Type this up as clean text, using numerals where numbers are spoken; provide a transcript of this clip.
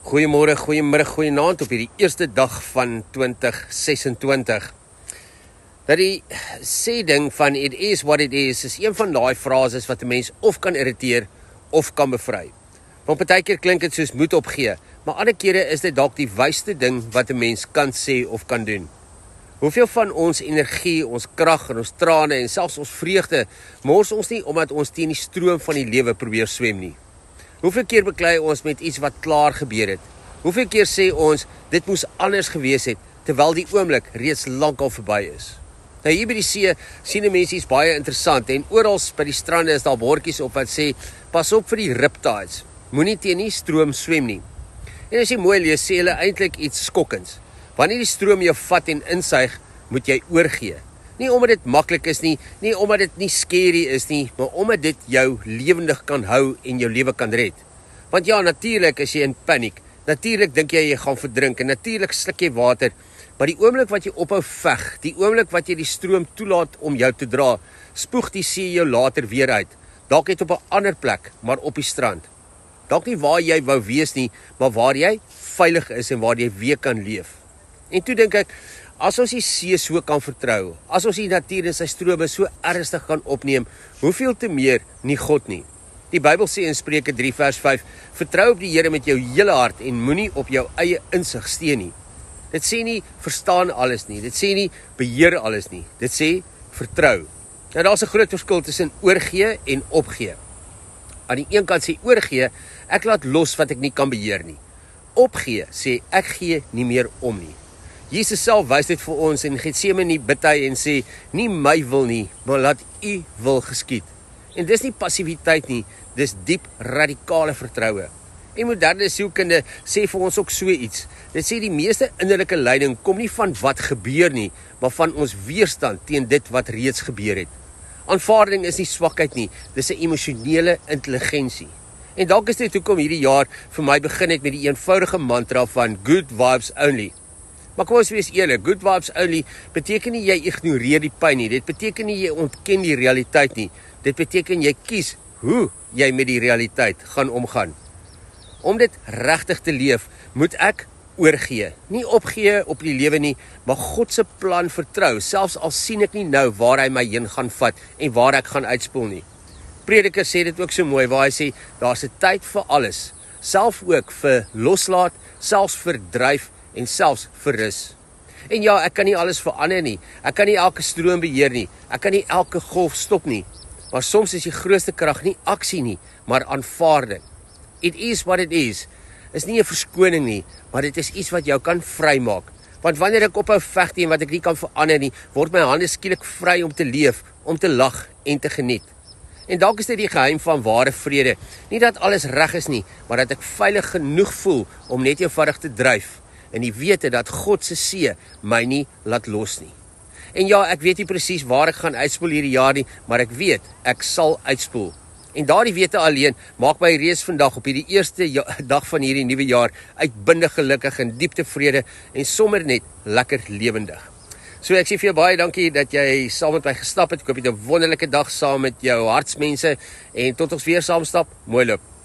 Goeiemôre, goeiemiddag, goeienaand op hierdie eerste dag van 2026. Dat die sê ding van it is what it is een van daai frases wat 'n mens of kan irriteer of kan bevry. Want partykeer klink dit soos moed opgee, maar ander kere is dit dalk die wysste ding wat 'n mens kan sê of kan doen. Hoeveel van ons energie, ons krag en ons trane en selfs ons vreugde mors ons nie omdat ons teen die stroom van die lewe probeer swem nie? Hoeveel keer beklei ons met iets wat klaar gebeur het? Hoeveel keer sê ons, dit moes anders gewees het, terwyl die oomblik reeds lankal verby is? Nou hier by die see, sien die mense iets baie interessant, en oral by die strande is daar bordjies op wat sê, pas op vir die riptides, moenie teen die stroom swem nie. En as jy mooi lees, sê hulle eintlik iets skokkends. Wanneer die stroom jou vat en insuig, moet jy oorgee. Nie omdat dit maklik is nie, nie omdat dit nie scary is nie, maar omdat dit jou lewendig kan hou en jou lewe kan red. Want ja, natuurlik is jy in paniek, natuurlik dink jy gaan verdrink, en natuurlik sluk jy water, maar die oomblik wat jy ophou veg, die oomblik wat jy die stroom toelaat om jou te dra, spoeg die see jou later weer uit, dalk net op 'n ander plek, maar op die strand. Dalk nie waar jy wou wees nie, maar waar jy veilig is en waar jy weer kan leef. En toe dink ek, as ons die see so kan vertrou, as ons die natuur en sy strome so ernstig kan opneem, hoeveel te meer nie God nie. Die Bybel sê in Spreuke 3 vers 5, vertrou op die Here met jou hele hart en moenie op jou eie insig steun nie. Dit sê nie verstaan alles nie, dit sê nie beheer alles nie, dit sê vertrou. Nou daar's 'n groot verskil tussen oorgee en opgee. Aan die een kant sê oorgee, ek laat los wat ek nie kan beheer nie. Opgee sê ek gee nie meer om nie. Jesus self wys dit vir ons in Getsemane bid hy en sê, nie my wil nie, maar laat u wil geskied. En dis nie passiwiteit nie, dis diep radikale vertroue. En moderne sielkunde sê vir ons ook so iets. Dit sê die meeste innerlike lyding kom nie van wat gebeur nie, maar van ons weerstand teen dit wat reeds gebeur het. Aanvaarding is nie swakheid nie, dis 'n emosionele intelligensie. En dalk is dit hoekom hierdie jaar vir my begin het met die eenvoudige mantra van good vibes only. Maar kom ons wees eerlik, good vibes only beteken nie jy ignoreer die pyn nie, dit beteken nie jy ontken die realiteit nie, dit beteken jy kies hoe jy met die realiteit gaan omgaan. Om dit regtig te leef, moet ek oorgee, nie opgee op die lewe nie, maar God se plan vertrou, selfs al sien ek nie nou waar hy my heen gaan vat en waar ek gaan uitspoel nie. Prediker sê dit ook so mooi, waar hy sê, daar's 'n tyd vir alles, self ook vir loslaat, selfs vir dryf en selfs vir rus. En ja, ek kan nie alles verander nie, ek kan nie elke stroom beheer nie, ek kan nie elke golf stop nie, maar soms is die grootste krag nie aksie nie, maar aanvaarding. It is what it is nie 'n verskoning nie, maar dit is iets wat jou kan vrymaak. Want wanneer ek ophou veg teen wat ek nie kan verander nie, word my hande skielik vry om te leef, om te lag en te geniet. En dalk is dit die geheim van ware vrede, nie dat alles reg is nie, maar dat ek veilig genoeg voel om net eenvoudig te dryf, en die wete dat God se see my nie laat los nie. En ja, ek weet nie presies waar ek gaan uitspoel hierdie jaar nie, maar ek weet, ek sal uitspoel. En daardie wete alleen maak my reeds vandag op hierdie eerste dag van hierdie nuwe jaar uitbundig gelukkig en diep tevrede en sommer net lekker lewendig. So ek sê vir jou baie dankie dat jy saam met my gestap het. Ek hoop jy het 'n wonderlike dag saam met jou hartsmense en tot ons weer saam stap. Mooi loop.